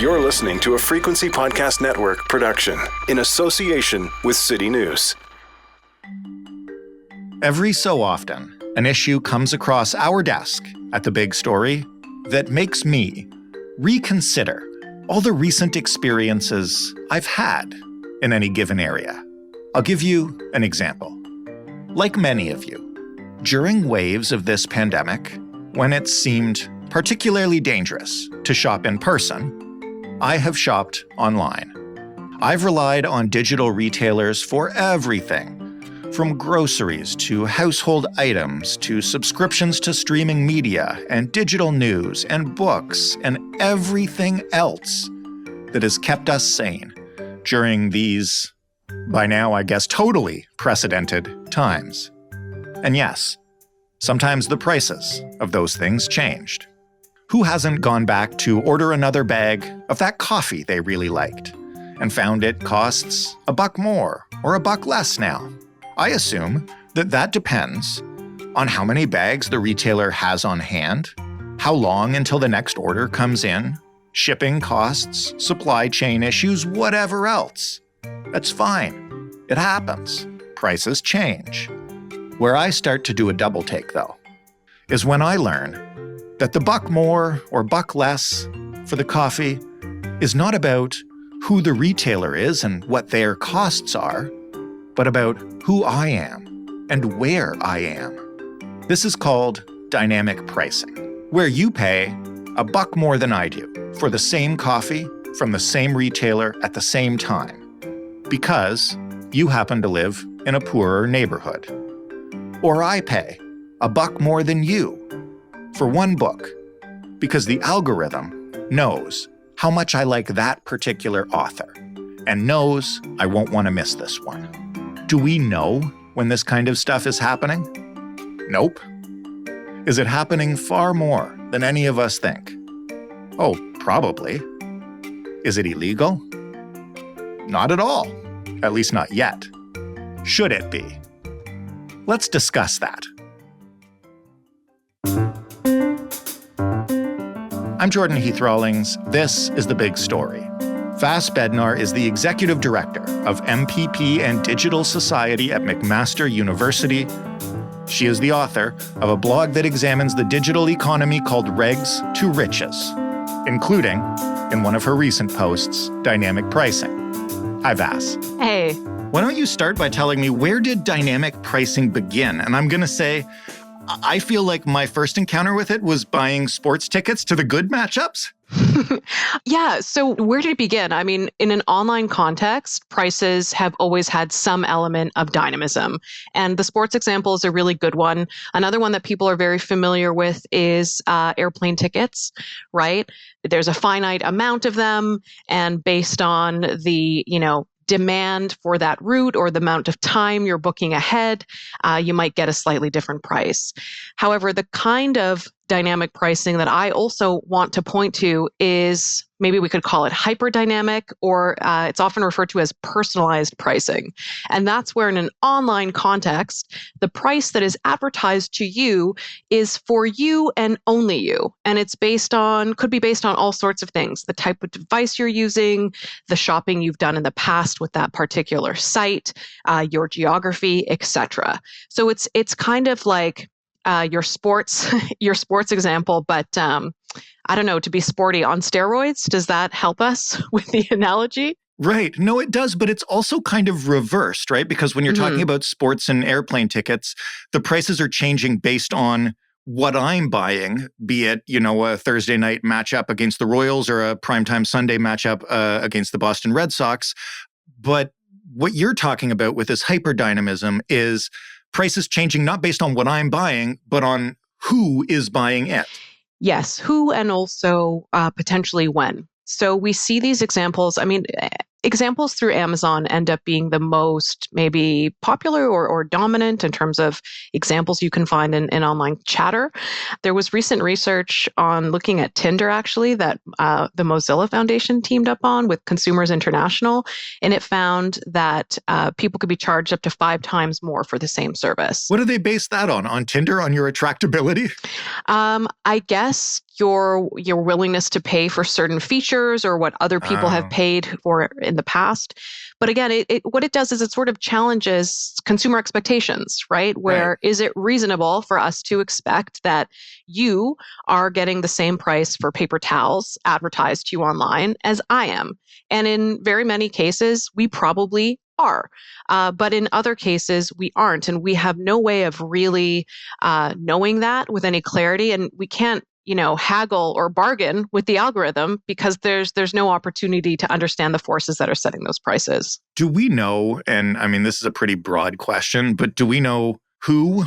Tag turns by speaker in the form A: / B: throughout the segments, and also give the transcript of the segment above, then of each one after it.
A: You're listening to a Frequency Podcast Network production in association with City News.
B: Every so often, an issue comes across our desk at The Big Story that makes me reconsider all the recent experiences I've had in any given area. I'll give you an example. Like many of you, during waves of this pandemic, when it seemed particularly dangerous to shop in person, I have shopped online. I've relied on digital retailers for everything, from groceries to household items to subscriptions to streaming media and digital news and books and everything else that has kept us sane during these, by now I guess totally precedented times. And yes, sometimes the prices of those things changed. Who hasn't gone back to order another bag of that coffee they really liked and found it costs $1 more or $1 less now? I assume that depends on how many bags the retailer has on hand, how long until the next order comes in, shipping costs, supply chain issues, whatever else. That's fine. It happens. Prices change. Where I start to do a double take, though, is when I learn that the $1 more or $1 less for the coffee is not about who the retailer is and what their costs are, but about who I am and where I am. This is called dynamic pricing, where you pay $1 more than I do for the same coffee from the same retailer at the same time, because you happen to live in a poorer neighborhood. Or I pay $1 more than you for one book, because the algorithm knows how much I like that particular author and knows I won't want to miss this one. Do we know when this kind of stuff is happening? Nope. Is it happening far more than any of us think? Oh, probably. Is it illegal? Not at all. At least not yet. Should it be? Let's discuss that. I'm Jordan Heath Rawlings. This is The Big Story. Vass Bednar is the Executive Director of MPP and Digital Society at McMaster University. She is the author of a blog that examines the digital economy called Regs to Riches, including, in one of her recent posts, dynamic pricing. Hi, Vass.
C: Hey.
B: Why don't you start by telling me, where did dynamic pricing begin? And I'm going to say, I feel like my first encounter with it was buying sports tickets to the good matchups.
C: Yeah. So where did it begin? I mean, in an online context, prices have always had some element of dynamism. And the sports example is a really good one. Another one that people are very familiar with is airplane tickets, right? There's a finite amount of them. And based on the, demand for that route or the amount of time you're booking ahead, you might get a slightly different price. However, the kind of dynamic pricing that I also want to point to is, maybe we could call it hyperdynamic, or it's often referred to as personalized pricing. And that's where in an online context, the price that is advertised to you is for you and only you. And it's could be based on all sorts of things: the type of device you're using, the shopping you've done in the past with that particular site, your geography, etc. So it's kind of like your sports example, but I don't know, to be sporty on steroids. Does that help us with the analogy?
B: Right. No, it does, but it's also kind of reversed, right? Because when you're talking about sports and airplane tickets, the prices are changing based on what I'm buying, be it, a Thursday night matchup against the Royals or a primetime Sunday matchup against the Boston Red Sox. But what you're talking about with this hyperdynamism is prices changing not based on what I'm buying, but on who is buying it.
C: Yes, who and also potentially when. So we see these examples. I mean, examples through Amazon end up being the most maybe popular or dominant in terms of examples you can find in online chatter. There was recent research on looking at Tinder, actually, that the Mozilla Foundation teamed up on with Consumers International, and it found that people could be charged up to 5 times more for the same service.
B: What do they base that on? On Tinder, on your attractability?
C: I guess your willingness to pay for certain features or what other people have paid for in the past. But again, what it does is it sort of challenges consumer expectations, right? Where is it reasonable for us to expect that you are getting the same price for paper towels advertised to you online as I am? And in very many cases, we probably are. But in other cases, we aren't. And we have no way of really knowing that with any clarity. And we can't haggle or bargain with the algorithm because there's no opportunity to understand the forces that are setting those prices.
B: Do we know, and I mean, this is a pretty broad question, but do we know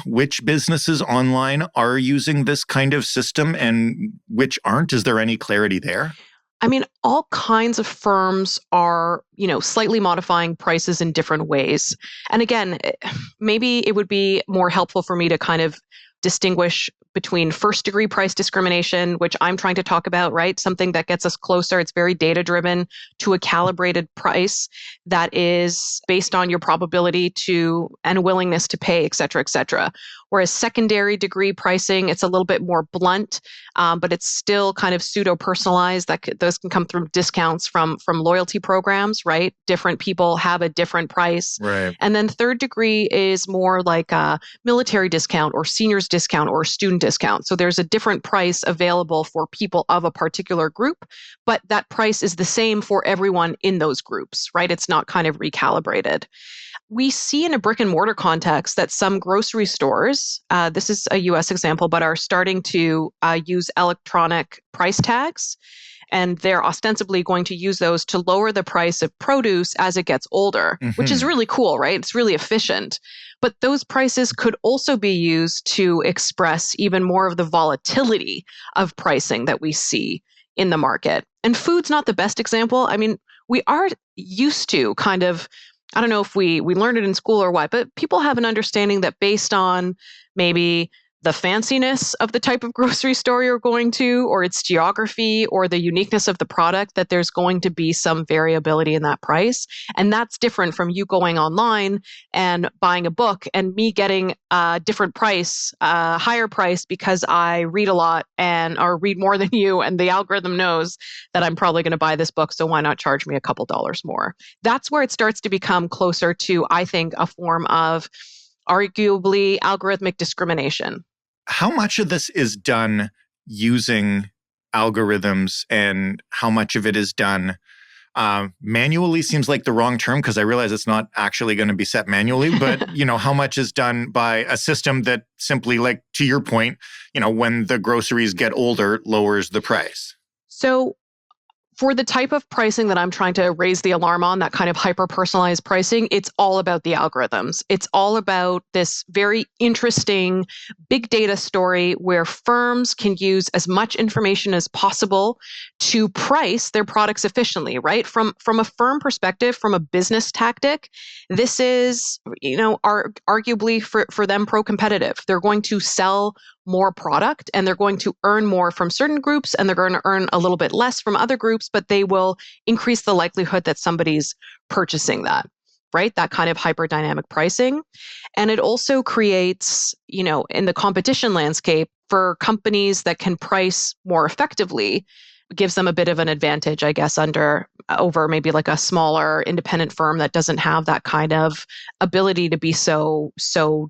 B: which businesses online are using this kind of system and which aren't? Is there any clarity there?
C: I mean, all kinds of firms are, slightly modifying prices in different ways. And again, maybe it would be more helpful for me to kind of distinguish between first degree price discrimination, which I'm trying to talk about, right? Something that gets us closer. It's very data driven to a calibrated price that is based on your probability to and willingness to pay, et cetera, et cetera. Whereas secondary degree pricing, it's a little bit more blunt, but it's still kind of pseudo personalized. Those can come through discounts from loyalty programs, right? Different people have a different price.
B: Right.
C: And then third degree is more like a military discount or seniors discount or student discount. So there's a different price available for people of a particular group, but that price is the same for everyone in those groups, right? It's not kind of recalibrated. We see in a brick and mortar context that some grocery stores, this is a US example, but are starting to use electronic price tags. And they're ostensibly going to use those to lower the price of produce as it gets older, which is really cool, right? It's really efficient. But those prices could also be used to express even more of the volatility of pricing that we see in the market. And food's not the best example. I mean, we are used to kind of, I don't know if we learned it in school or what, but people have an understanding that based on maybe the fanciness of the type of grocery store you're going to, or its geography, or the uniqueness of the product, that there's going to be some variability in that price. And that's different from you going online and buying a book and me getting a different price, a higher price because I read a lot or read more than you, and the algorithm knows that I'm probably going to buy this book, so why not charge me a couple dollars more? That's where it starts to become closer to, I think, a form of arguably algorithmic discrimination.
B: How much of this is done using algorithms and how much of it is done manually? Seems like the wrong term because I realize it's not actually going to be set manually, but how much is done by a system that simply, like to your point, when the groceries get older, lowers the price?
C: So for the type of pricing that I'm trying to raise the alarm on, that kind of hyper-personalized pricing, it's all about the algorithms. It's all about this very interesting big data story where firms can use as much information as possible to price their products efficiently, right? From a firm perspective, from a business tactic, this is, arguably for them pro-competitive. They're going to sell more product and they're going to earn more from certain groups and they're going to earn a little bit less from other groups, but they will increase the likelihood that somebody's purchasing that, right? That kind of hyper-dynamic pricing. And it also creates, in the competition landscape for companies that can price more effectively, gives them a bit of an advantage, I guess, over maybe like a smaller independent firm that doesn't have that kind of ability to be so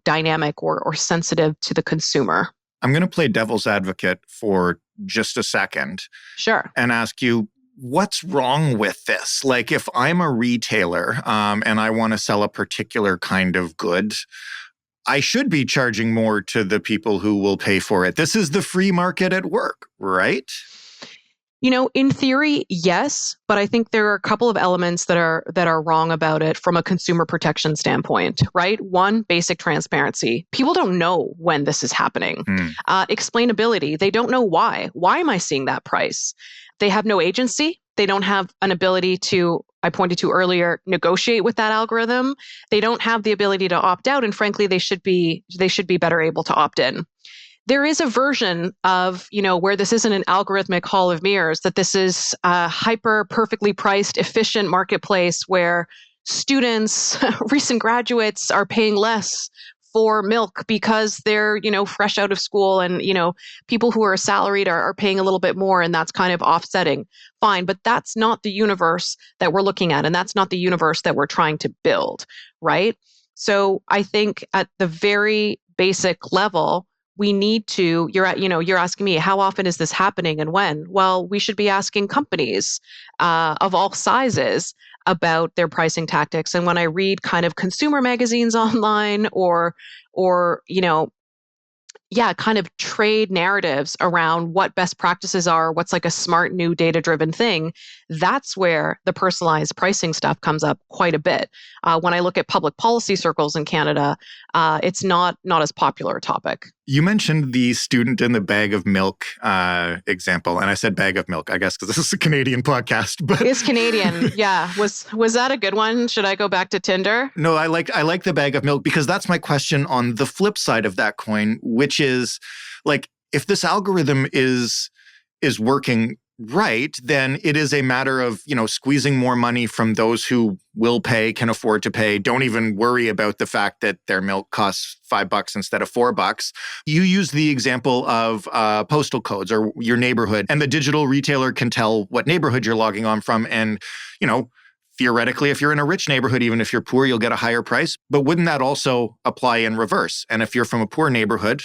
C: dynamic or sensitive to the consumer.
B: I'm going to play devil's advocate for just a second.
C: Sure.
B: And ask you, what's wrong with this? Like if I'm a retailer and I want to sell a particular kind of good, I should be charging more to the people who will pay for it. This is the free market at work, right?
C: In theory, yes, but I think there are a couple of elements that are wrong about it from a consumer protection standpoint, right? One, basic transparency. People don't know when this is happening. Explainability. They don't know why. Why am I seeing that price? They have no agency. They don't have an ability to, I pointed to earlier, negotiate with that algorithm. They don't have the ability to opt out, and frankly, they should be better able to opt in. There is a version of, where this isn't an algorithmic hall of mirrors, that this is a hyper perfectly priced, efficient marketplace where students, recent graduates are paying less for milk because they're, fresh out of school and, people who are salaried are paying a little bit more and that's kind of offsetting. Fine. But that's not the universe that we're looking at. And that's not the universe that we're trying to build. Right. So I think at the very basic level, we need to, you're asking me, how often is this happening and when? Well, we should be asking companies of all sizes about their pricing tactics. And when I read kind of consumer magazines online or, kind of trade narratives around what best practices are, what's like a smart new data-driven thing, that's where the personalized pricing stuff comes up quite a bit. When I look at public policy circles in Canada, it's not as popular a topic.
B: You mentioned the student in the bag of milk example, and I said bag of milk, I guess, because this is a Canadian podcast. But
C: it's Canadian, yeah. Was that a good one? Should I go back to Tinder?
B: No, I like the bag of milk because that's my question on the flip side of that coin, which is like if this algorithm is working right, then it is a matter of, squeezing more money from those who will pay, can afford to pay, don't even worry about the fact that their milk costs $5 instead of $4. You use the example of postal codes or your neighborhood, and the digital retailer can tell what neighborhood you're logging on from. And, theoretically, if you're in a rich neighborhood, even if you're poor, you'll get a higher price. But wouldn't that also apply in reverse? And if you're from a poor neighborhood,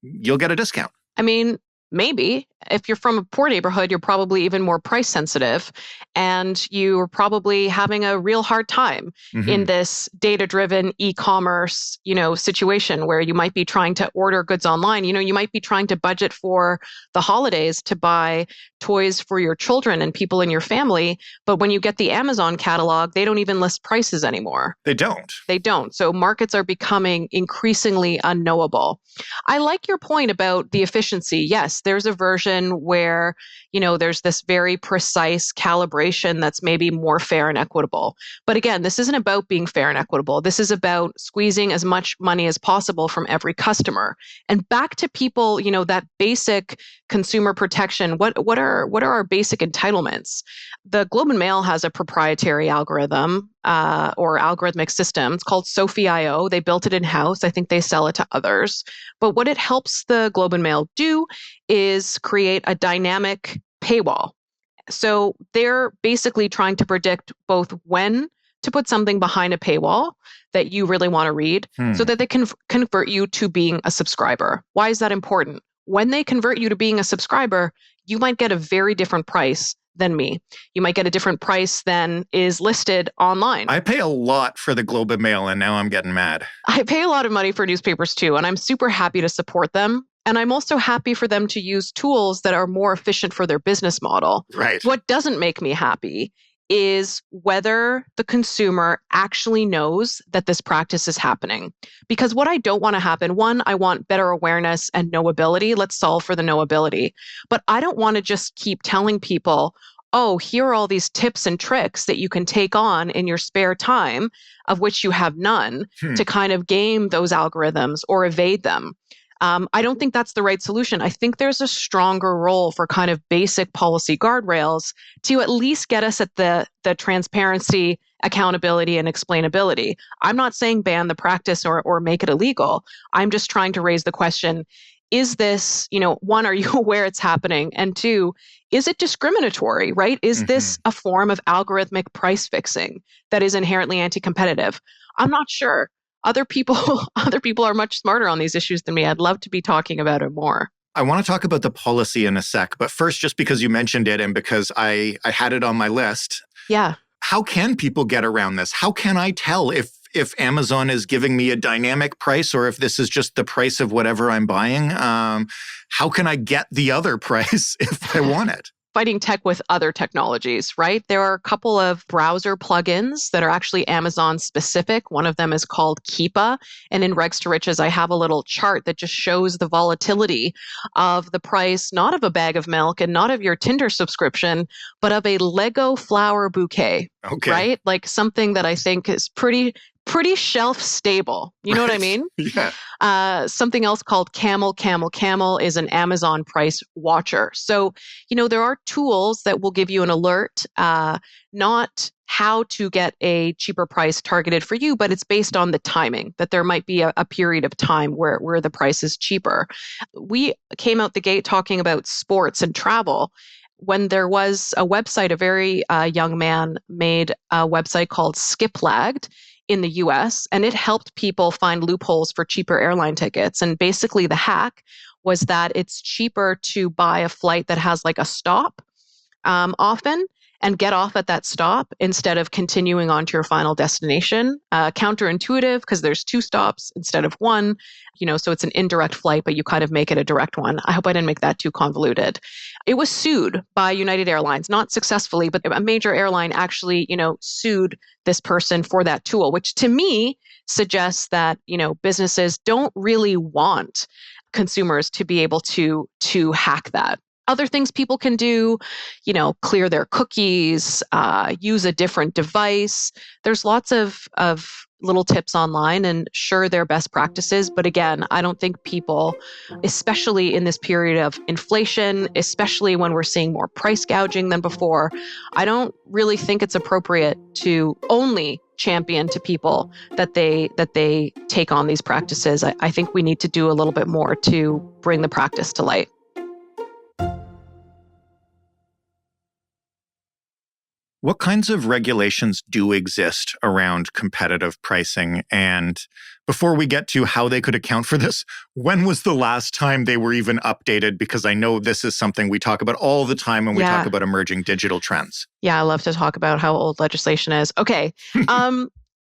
B: you'll get a discount.
C: I mean, maybe. If you're from a poor neighborhood, you're probably even more price sensitive and you're probably having a real hard time in this data-driven e-commerce, situation where you might be trying to order goods online. You might be trying to budget for the holidays to buy toys for your children and people in your family. But when you get the Amazon catalog, they don't even list prices anymore.
B: They don't.
C: So markets are becoming increasingly unknowable. I like your point about the efficiency. Yes, there's a version where, there's this very precise calibration that's maybe more fair and equitable. But again, this isn't about being fair and equitable. This is about squeezing as much money as possible from every customer. And back to people, that basic consumer protection. What are our basic entitlements? The Globe and Mail has a proprietary algorithm or algorithmic system. It's called Sophie.io. They built it in-house. I think they sell it to others. But what it helps the Globe and Mail do is create a dynamic paywall. So they're basically trying to predict both when to put something behind a paywall that you really want to read so that they can convert you to being a subscriber. Why is that important? When they convert you to being a subscriber, you might get a very different price than me. You might get a different price than is listed online.
B: I pay a lot for the Globe and Mail, and now I'm getting mad.
C: I pay a lot of money for newspapers too, and I'm super happy to support them. And I'm also happy for them to use tools that are more efficient for their business model.
B: Right.
C: What doesn't make me happy is whether the consumer actually knows that this practice is happening. Because what I don't want to happen, one, I want better awareness and knowability. Let's solve for the knowability. But I don't want to just keep telling people, oh, here are all these tips and tricks that you can take on in your spare time, of which you have none, to kind of game those algorithms or evade them. I don't think that's the right solution. I think there's a stronger role for kind of basic policy guardrails to at least get us at the transparency, accountability, and explainability. I'm not saying ban the practice or make it illegal. I'm just trying to raise the question, is this, one, are you aware it's happening? And two, is it discriminatory, right? Is this a form of algorithmic price fixing that is inherently anti-competitive? I'm not sure. Other people are much smarter on these issues than me. I'd love to be talking about it more.
B: I want to talk about the policy in a sec, but first, just because you mentioned it and because I had it on my list.
C: Yeah.
B: How can people get around this? How can I tell if Amazon is giving me a dynamic price or if this is just the price of whatever I'm buying? How can I get the other price if I want it?
C: Fighting tech with other technologies, right? There are a couple of browser plugins that are actually Amazon specific. One of them is called Keepa. And in Regs to Riches, I have a little chart that just shows the volatility of the price, not of a bag of milk and not of your Tinder subscription, but of a Lego flower bouquet,
B: Okay.
C: right? Like something that I think is pretty pretty shelf stable. You know what I mean?
B: Yeah.
C: Something else called Camel. Camel is an Amazon price watcher. So, there are tools that will give you an alert, not how to get a cheaper price targeted for you, but it's based on the timing, that there might be a period of time where the price is cheaper. We came out the gate talking about sports and travel when there was a website. A very young man made a website called Skiplagged in the US, and it helped people find loopholes for cheaper airline tickets. And basically the hack was that it's cheaper to buy a flight that has like a stop often and get off at that stop instead of continuing on to your final destination. Counterintuitive because there's 2 stops instead of 1, so it's an indirect flight, but you kind of make it a direct one. I hope I didn't make that too convoluted. It was sued by United Airlines, not successfully, but a major airline actually, sued this person for that tool, which to me suggests that, businesses don't really want consumers to be able to hack that. Other things people can do, clear their cookies, use a different device. There's lots of little tips online, and sure, they're best practices. But again, I don't think people, especially in this period of inflation, especially when we're seeing more price gouging than before, I don't really think it's appropriate to only champion to people that they take on these practices. I think we need to do a little bit more to bring the practice to light.
B: What kinds of regulations do exist around competitive pricing? And before we get to how they could account for this, when was the last time they were even updated? Because I know this is something we talk about all the time when we talk about emerging digital trends.
C: Yeah, I love to talk about how old legislation is. Okay.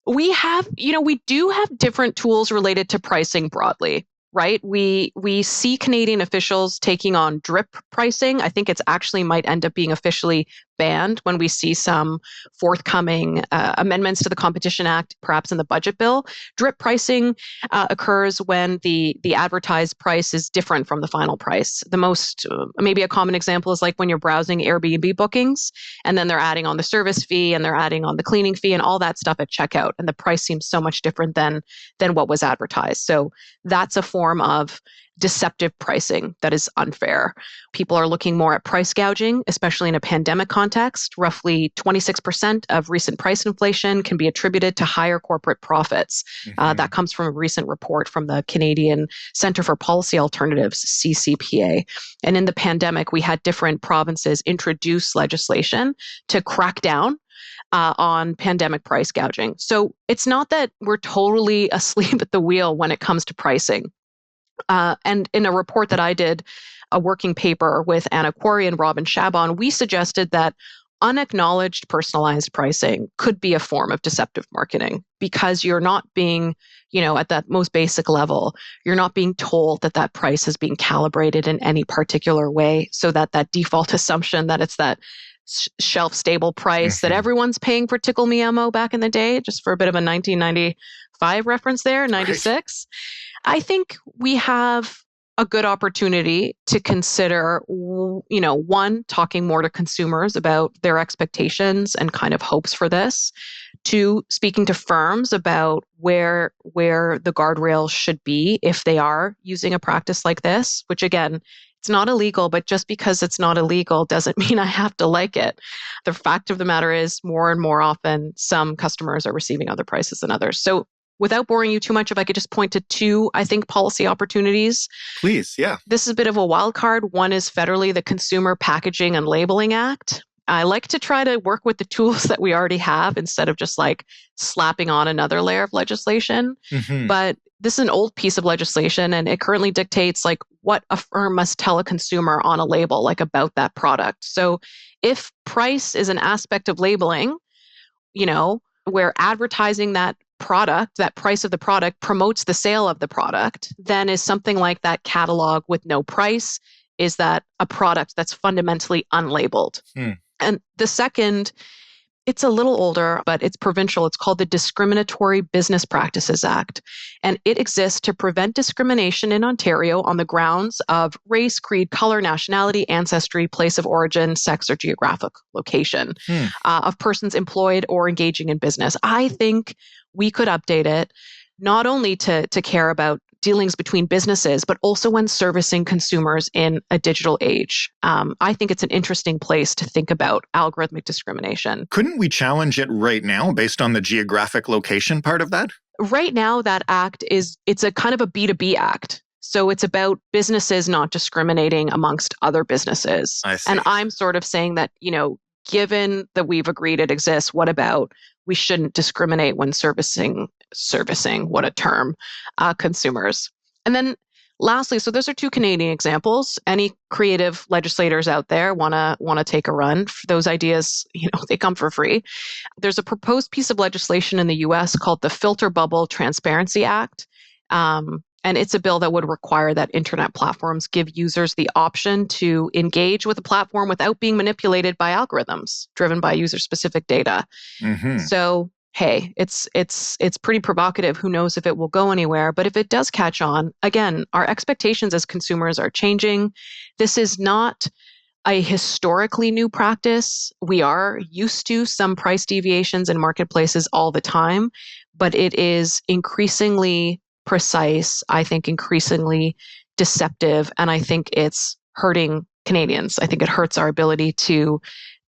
C: We do have different tools related to pricing broadly. Right? We see Canadian officials taking on drip pricing. I think it's actually might end up being officially banned when we see some forthcoming amendments to the Competition Act, perhaps in the budget bill. Drip pricing occurs when the advertised price is different from the final price. The most, maybe a common example is like when you're browsing Airbnb bookings, and then they're adding on the service fee and they're adding on the cleaning fee and all that stuff at checkout, and the price seems so much different than what was advertised. So that's a form of deceptive pricing that is unfair. People are looking more at price gouging, especially in a pandemic context. Roughly 26% of recent price inflation can be attributed to higher corporate profits. That comes from a recent report from the Canadian Centre for Policy Alternatives, CCPA. And in the pandemic, we had different provinces introduce legislation to crack down on pandemic price gouging. So it's not that we're totally asleep at the wheel when it comes to pricing. And in a report that I did, a working paper with Anna Quarry and Robin Chabon, we suggested that unacknowledged personalized pricing could be a form of deceptive marketing because you're not being, at that most basic level, you're not being told that that price is being calibrated in any particular way, so that default assumption that it's that shelf stable price that everyone's paying for Tickle Me Elmo back in the day, just for a bit of a 1995 reference there, 96. Right. I think we have a good opportunity to consider, one, talking more to consumers about their expectations and kind of hopes for this. 2, speaking to firms about where the guardrails should be if they are using a practice like this, which again, it's not illegal, but just because it's not illegal doesn't mean I have to like it. The fact of the matter is, more and more often, some customers are receiving other prices than others. So without boring you too much, if I could just point to 2, I think, policy opportunities.
B: Please, yeah.
C: This is a bit of a wild card. One is federally the Consumer Packaging and Labeling Act. I like to try to work with the tools that we already have instead of just like slapping on another layer of legislation. But this is an old piece of legislation, and it currently dictates like what a firm must tell a consumer on a label, like about that product. So if price is an aspect of labeling, where advertising that product, that price of the product promotes the sale of the product, then is something like that catalog with no price, is that a product that's fundamentally unlabeled. And the second It's a little older, but it's provincial. It's called the Discriminatory Business Practices Act. And it exists to prevent discrimination in Ontario on the grounds of race, creed, color, nationality, ancestry, place of origin, sex, or geographic location of persons employed or engaging in business. I think we could update it not only to care about dealings between businesses, but also when servicing consumers in a digital age. I think it's an interesting place to think about algorithmic discrimination.
B: Couldn't we challenge it right now based on the geographic location part of that?
C: Right now, that act it's a kind of a B2B act. So it's about businesses not discriminating amongst other businesses.
B: I see.
C: And I'm sort of saying that, given that we've agreed it exists, what about we shouldn't discriminate when servicing, what a term, consumers. And then lastly, so those are two Canadian examples. Any creative legislators out there want to take a run? Those ideas, they come for free. There's a proposed piece of legislation in the US called the Filter Bubble Transparency Act. And it's a bill that would require that internet platforms give users the option to engage with a platform without being manipulated by algorithms driven by user-specific data.
B: Mm-hmm.
C: So, hey, it's pretty provocative. Who knows if it will go anywhere? But if it does catch on, again, our expectations as consumers are changing. This is not a historically new practice. We are used to some price deviations in marketplaces all the time, but it is increasingly precise, I think increasingly deceptive, and I think it's hurting Canadians. I think it hurts our ability to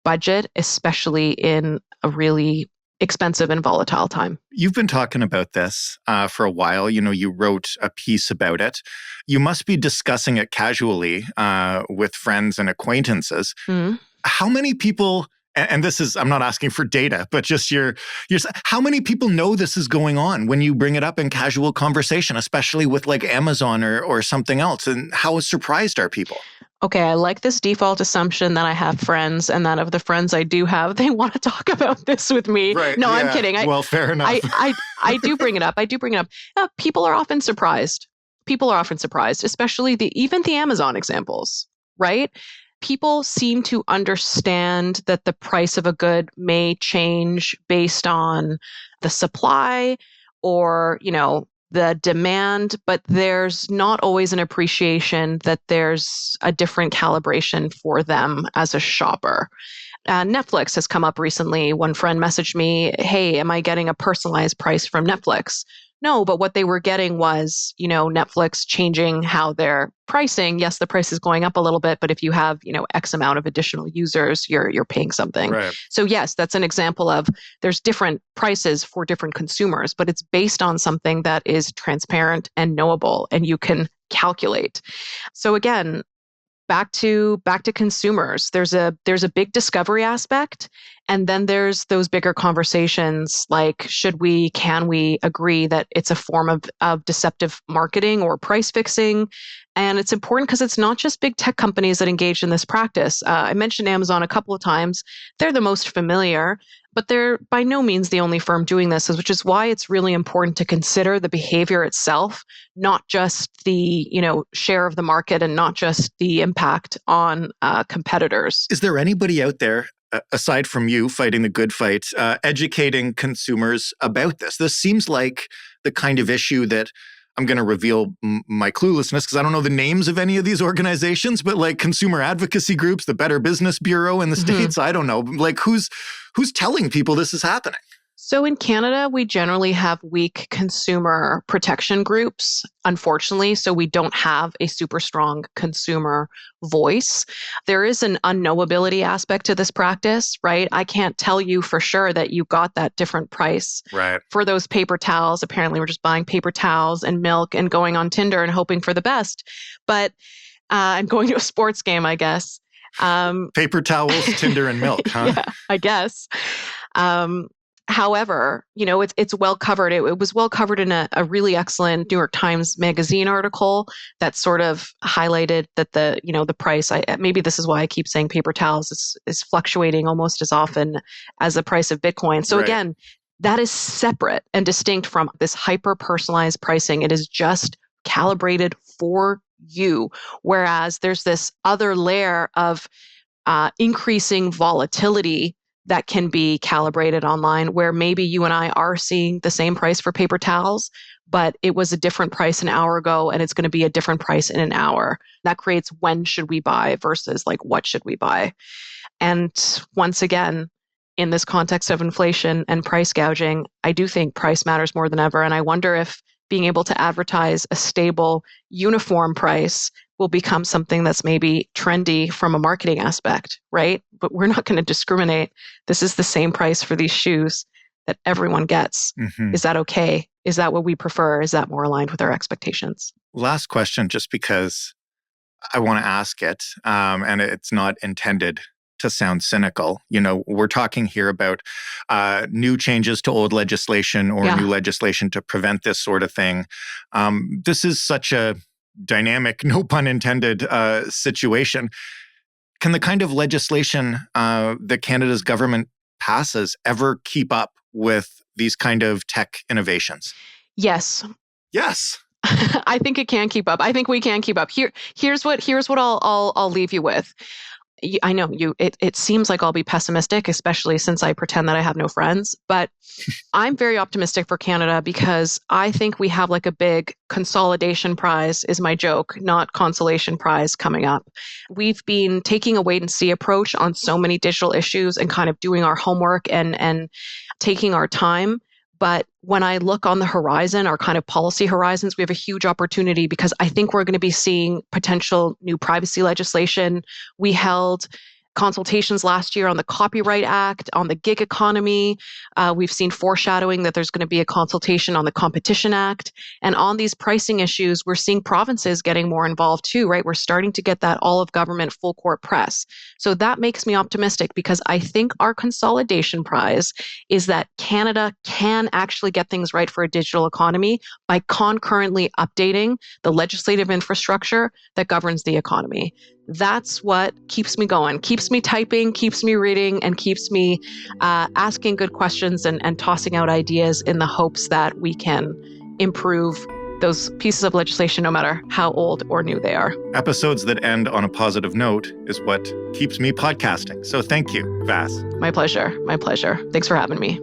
C: budget, especially in a really expensive and volatile time.
B: You've been talking about this for a while. You wrote a piece about it. You must be discussing it casually with friends and acquaintances.
C: Mm-hmm.
B: How many people, and this is, I'm not asking for data, but just how many people know this is going on when you bring it up in casual conversation, especially with like Amazon or something else? And how surprised are people?
C: Okay, I like this default assumption that I have friends, and that of the friends I do have, they want to talk about this with me.
B: Right,
C: no,
B: yeah.
C: I'm kidding.
B: Well, fair enough.
C: I do bring it up. People are often surprised. Especially even the Amazon examples, right? People seem to understand that the price of a good may change based on the supply or, the demand, but there's not always an appreciation that there's a different calibration for them as a shopper. Netflix has come up recently. One friend messaged me, hey, am I getting a personalized price from Netflix? No, but what they were getting was, Netflix changing how they're pricing. Yes, the price is going up a little bit, but if you have, X amount of additional users, you're paying something.
B: Right.
C: So yes, that's an example of there's different prices for different consumers, but it's based on something that is transparent and knowable and you can calculate. So again, back to consumers. There's a big discovery aspect, and then there's those bigger conversations like can we agree that it's a form of deceptive marketing or price fixing? And it's important because it's not just big tech companies that engage in this practice. I mentioned Amazon a couple of times. They're the most familiar, but they're by no means the only firm doing this, which is why it's really important to consider the behavior itself, not just the share of the market and not just the impact on competitors.
B: Is there anybody out there, aside from you fighting the good fight, educating consumers about this? This seems like the kind of issue that I'm going to reveal my cluelessness because I don't know the names of any of these organizations, but like consumer advocacy groups, the Better Business Bureau in the States, I don't know. Like who's telling people this is happening?
C: So in Canada, we generally have weak consumer protection groups, unfortunately. So we don't have a super strong consumer voice. There is an unknowability aspect to this practice, right? I can't tell you for sure that you got that different price
B: right.
C: for those paper towels. Apparently, we're just buying paper towels and milk and going on Tinder and hoping for the best. But and going to a sports game, I guess.
B: Paper towels, Tinder, and milk, huh?
C: Yeah, I guess. However, it's well covered. It was well covered in a really excellent New York Times Magazine article that sort of highlighted that the price. Maybe this is why I keep saying paper towels is fluctuating almost as often as the price of Bitcoin. So again, that is separate and distinct from this hyper personalized pricing. It is just calibrated for you, whereas there's this other layer of increasing volatility that can be calibrated online, where maybe you and I are seeing the same price for paper towels, but it was a different price an hour ago and it's going to be a different price in an hour. That creates when should we buy versus like what should we buy. And once again, in this context of inflation and price gouging, I do think price matters more than ever. And I wonder if being able to advertise a stable, uniform price will become something that's maybe trendy from a marketing aspect, right? But we're not going to discriminate. This is the same price for these shoes that everyone gets.
B: Mm-hmm.
C: Is that okay? Is that what we prefer? Is that more aligned with our expectations?
B: Last question, just because I want to ask it, and it's not intended to sound cynical. You know, we're talking here about new changes to old legislation or new legislation to prevent this sort of thing. This is such a dynamic, no pun intended, situation. Can the kind of legislation that Canada's government passes ever keep up with these kind of tech innovations?
C: Yes.
B: Yes.
C: I think it can keep up. I think we can keep up. Here's what I'll leave you with. I know it seems like I'll be pessimistic, especially since I pretend that I have no friends, but I'm very optimistic for Canada because I think we have like a big consolidation prize is my joke, not consolation prize coming up. We've been taking a wait and see approach on so many digital issues and kind of doing our homework and taking our time. But when I look on the horizon, our kind of policy horizons, we have a huge opportunity because I think we're going to be seeing potential new privacy legislation. We held consultations last year on the Copyright Act, on the gig economy. We've seen foreshadowing that there's going to be a consultation on the Competition Act. And on these pricing issues, we're seeing provinces getting more involved too, right? We're starting to get that all of government full court press. So that makes me optimistic because I think our consolidation prize is that Canada can actually get things right for a digital economy by concurrently updating the legislative infrastructure that governs the economy. That's what keeps me going, keeps me typing, keeps me reading, and keeps me asking good questions and tossing out ideas in the hopes that we can improve those pieces of legislation, no matter how old or new they are.
B: Episodes that end on a positive note is what keeps me podcasting. So thank you, Vass.
C: My pleasure. My pleasure. Thanks for having me.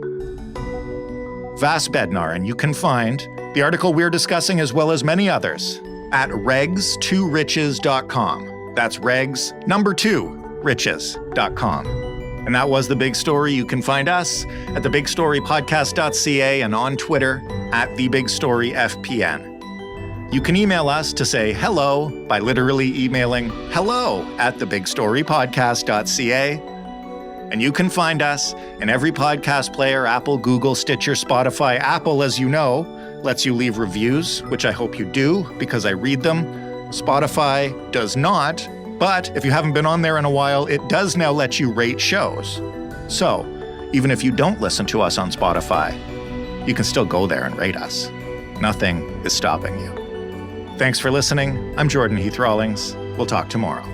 B: Vass Bednar, and you can find the article we're discussing as well as many others at regs2riches.com. That's regs2riches.com. And that was The Big Story. You can find us at thebigstorypodcast.ca and on Twitter at thebigstoryfpn. You can email us to say hello by literally emailing hello@thebigstorypodcast.ca. And you can find us in every podcast player, Apple, Google, Stitcher, Spotify. Apple, as you know, lets you leave reviews, which I hope you do because I read them. Spotify does not, but if you haven't been on there in a while, it does now let you rate shows. So, even if you don't listen to us on Spotify, you can still go there and rate us. Nothing is stopping you. Thanks for listening. I'm Jordan Heath Rawlings. We'll talk tomorrow.